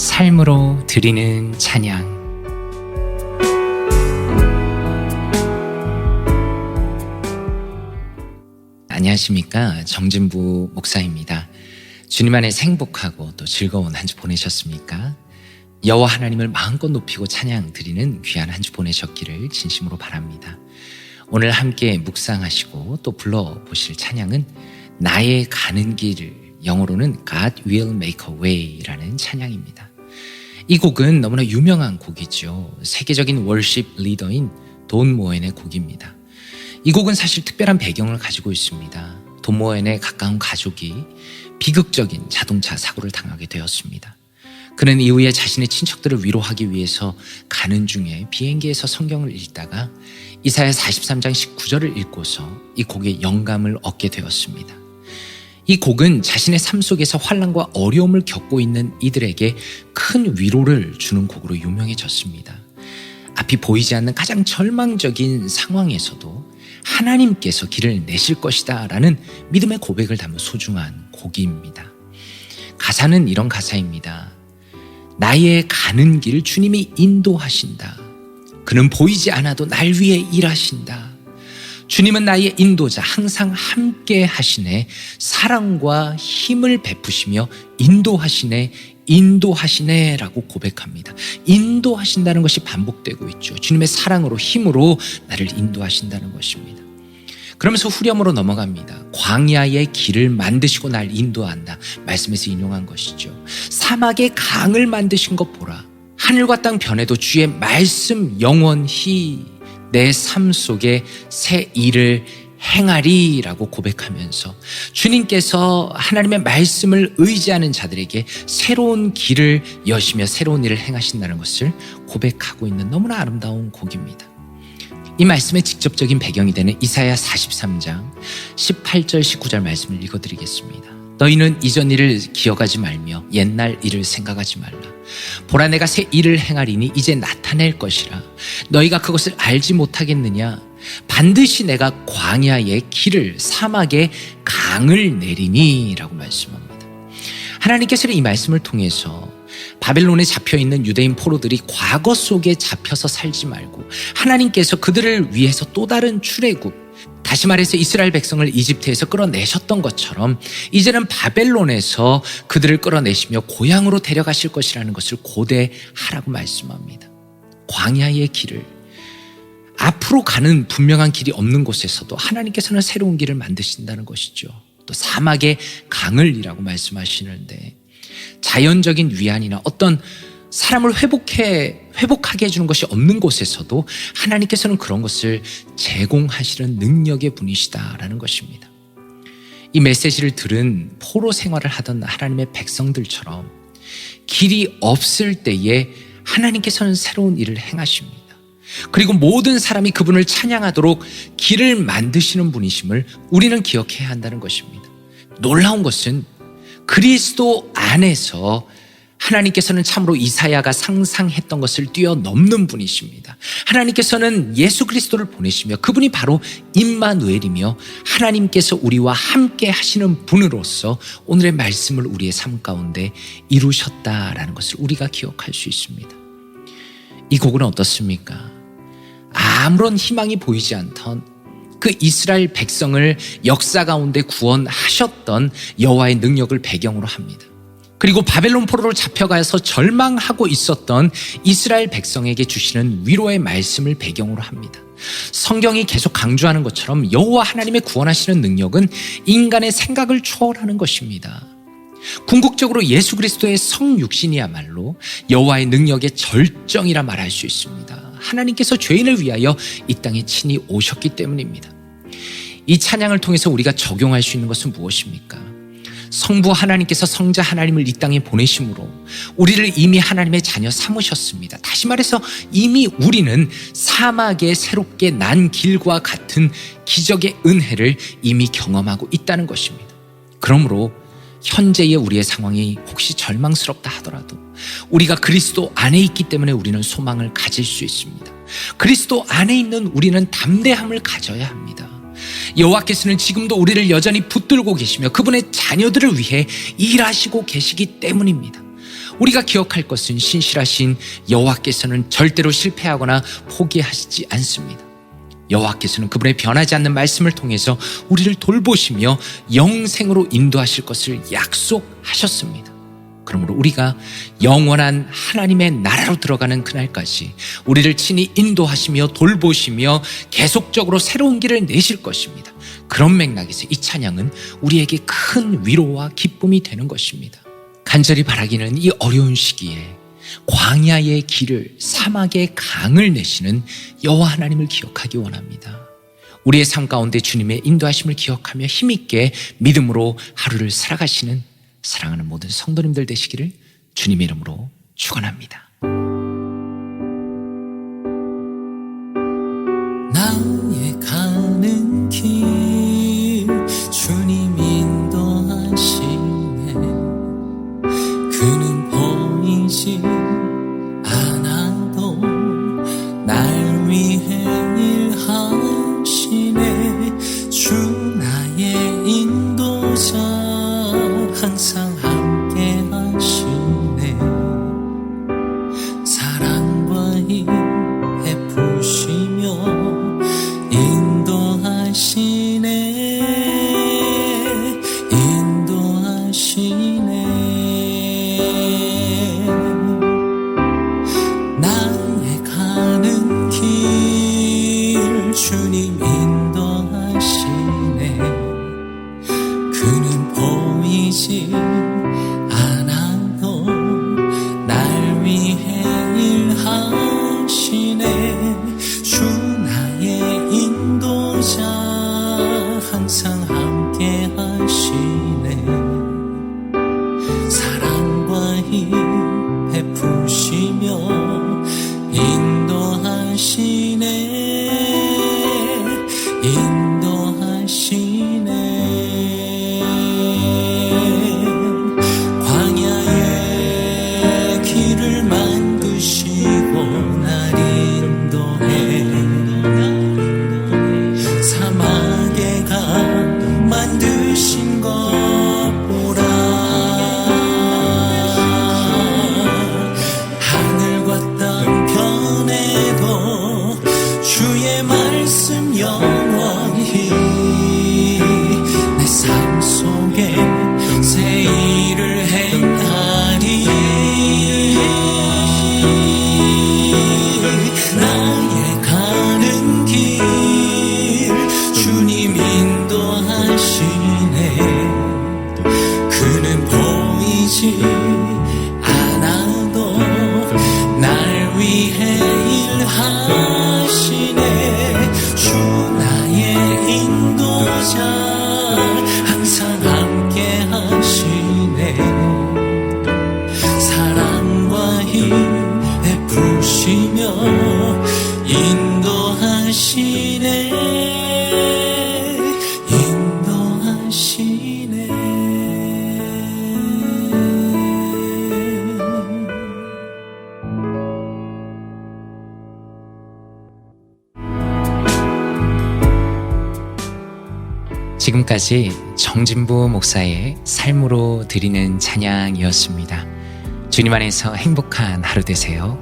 삶으로 드리는 찬양. 안녕하십니까? 정진부 목사입니다. 주님 안에서 행복하고 또 즐거운 한 주 보내셨습니까? 여호와 하나님을 마음껏 높이고 찬양 드리는 귀한 한 주 보내셨기를 진심으로 바랍니다. 오늘 함께 묵상하시고 또 불러보실 찬양은 나의 가는 길을, 영어로는 God will make a way라는 찬양입니다. 이 곡은 너무나 유명한 곡이죠. 세계적인 월십 리더인 돈 모엔의 곡입니다. 이 곡은 사실 특별한 배경을 가지고 있습니다. 돈 모엔의 가까운 가족이 비극적인 자동차 사고를 당하게 되었습니다. 그는 이후에 자신의 친척들을 위로하기 위해서 가는 중에 비행기에서 성경을 읽다가 이사야 43장 19절을 읽고서 이 곡에 영감을 얻게 되었습니다. 이 곡은 자신의 삶 속에서 환난과 어려움을 겪고 있는 이들에게 큰 위로를 주는 곡으로 유명해졌습니다. 앞이 보이지 않는 가장 절망적인 상황에서도 하나님께서 길을 내실 것이다 라는 믿음의 고백을 담은 소중한 곡입니다. 가사는 이런 가사입니다. 나의 가는 길 주님이 인도하신다. 그는 보이지 않아도 날 위해 일하신다. 주님은 나의 인도자, 항상 함께 하시네. 사랑과 힘을 베푸시며 인도하시네 라고 고백합니다. 인도하신다는 것이 반복되고 있죠. 주님의 사랑으로, 힘으로 나를 인도하신다는 것입니다. 그러면서 후렴으로 넘어갑니다. 광야의 길을 만드시고 날 인도한다. 말씀에서 인용한 것이죠. 사막의 강을 만드신 것 보라. 하늘과 땅 변해도 주의 말씀 영원히 내 삶 속에 새 일을 행하리라고 고백하면서 주님께서 하나님의 말씀을 의지하는 자들에게 새로운 길을 여시며 새로운 일을 행하신다는 것을 고백하고 있는 너무나 아름다운 곡입니다. 이 말씀의 직접적인 배경이 되는 이사야 43장 18절 19절 말씀을 읽어드리겠습니다. 너희는 이전 일을 기억하지 말며 옛날 일을 생각하지 말라. 보라, 내가 새 일을 행하리니 이제 나타낼 것이라. 너희가 그것을 알지 못하겠느냐? 반드시 내가 광야의 길을, 사막의 강을 내리니 라고 말씀합니다. 하나님께서는 이 말씀을 통해서 바벨론에 잡혀있는 유대인 포로들이 과거 속에 잡혀서 살지 말고 하나님께서 그들을 위해서 또 다른 출애굽, 다시 말해서 이스라엘 백성을 이집트에서 끌어내셨던 것처럼 이제는 바벨론에서 그들을 끌어내시며 고향으로 데려가실 것이라는 것을 고대하라고 말씀합니다. 광야의 길을, 앞으로 가는 분명한 길이 없는 곳에서도 하나님께서는 새로운 길을 만드신다는 것이죠. 또 사막의 강을이라고 말씀하시는데 자연적인 위안이나 어떤 사람을 회복하게 해주는 것이 없는 곳에서도 하나님께서는 그런 것을 제공하시는 능력의 분이시다라는 것입니다. 이 메시지를 들은 포로 생활을 하던 하나님의 백성들처럼 길이 없을 때에 하나님께서는 새로운 일을 행하십니다. 그리고 모든 사람이 그분을 찬양하도록 길을 만드시는 분이심을 우리는 기억해야 한다는 것입니다. 놀라운 것은 그리스도 안에서 하나님께서는 참으로 이사야가 상상했던 것을 뛰어넘는 분이십니다. 하나님께서는 예수 그리스도를 보내시며 그분이 바로 임마누엘이며 하나님께서 우리와 함께 하시는 분으로서 오늘의 말씀을 우리의 삶 가운데 이루셨다라는 것을 우리가 기억할 수 있습니다. 이 곡은 어떻습니까? 아무런 희망이 보이지 않던 그 이스라엘 백성을 역사 가운데 구원하셨던 여호와의 능력을 배경으로 합니다. 그리고 바벨론 포로로 잡혀가서 절망하고 있었던 이스라엘 백성에게 주시는 위로의 말씀을 배경으로 합니다. 성경이 계속 강조하는 것처럼 여호와 하나님의 구원하시는 능력은 인간의 생각을 초월하는 것입니다. 궁극적으로 예수 그리스도의 성육신이야말로 여호와의 능력의 절정이라 말할 수 있습니다. 하나님께서 죄인을 위하여 이 땅에 친히 오셨기 때문입니다. 이 찬양을 통해서 우리가 적용할 수 있는 것은 무엇입니까? 성부 하나님께서 성자 하나님을 이 땅에 보내심으로 우리를 이미 하나님의 자녀 삼으셨습니다. 다시 말해서 이미 우리는 사막에 새롭게 난 길과 같은 기적의 은혜를 이미 경험하고 있다는 것입니다. 그러므로 현재의 우리의 상황이 혹시 절망스럽다 하더라도 우리가 그리스도 안에 있기 때문에 우리는 소망을 가질 수 있습니다. 그리스도 안에 있는 우리는 담대함을 가져야 합니다. 여호와께서는 지금도 우리를 여전히 붙들고 계시며 그분의 자녀들을 위해 일하시고 계시기 때문입니다. 우리가 기억할 것은 신실하신 여호와께서는 절대로 실패하거나 포기하시지 않습니다. 여호와께서는 그분의 변하지 않는 말씀을 통해서 우리를 돌보시며 영생으로 인도하실 것을 약속하셨습니다. 그러므로 우리가 영원한 하나님의 나라로 들어가는 그날까지 우리를 친히 인도하시며 돌보시며 계속적으로 새로운 길을 내실 것입니다. 그런 맥락에서 이 찬양은 우리에게 큰 위로와 기쁨이 되는 것입니다. 간절히 바라기는 이 어려운 시기에 광야의 길을, 사막의 강을 내시는 여호와 하나님을 기억하기 원합니다. 우리의 삶 가운데 주님의 인도하심을 기억하며 힘있게 믿음으로 하루를 살아가시는 사랑하는 모든 성도님들 되시기를 주님의 이름으로 축원합니다. 나의 가는 길 주님 인도하시네. 그는 보이지 않아도 날 위해 일하시네. 주 나의 인도자 항상 함께 하시네. 사랑과 힘 베푸시며 인도하시네. 나의 가는 길 주님 인도하시네. 그는 보이지 않아도 날 위해 일하시네. 주 나의 인도자 항상 함께 하시네. 사랑과 힘 베푸시며 인도하시네. 광야의 길을 만드시고 날 인도해. 사막의 강 만드신 것 보라. 하늘과 땅 변해도 주의 말씀 영원히 내 삶 속에 새 일을 행하리. 나의 가는 길 주님 인도하시네. 그는 보이지 않아도 날 위해 일하시네. 주 나의 인도자 항상 함께 하시네. 사랑과 힘 베푸시며 인도하시네. 지금까지 정진부 목사의 삶으로 드리는 찬양이었습니다. 주님 안에서 행복한 하루 되세요.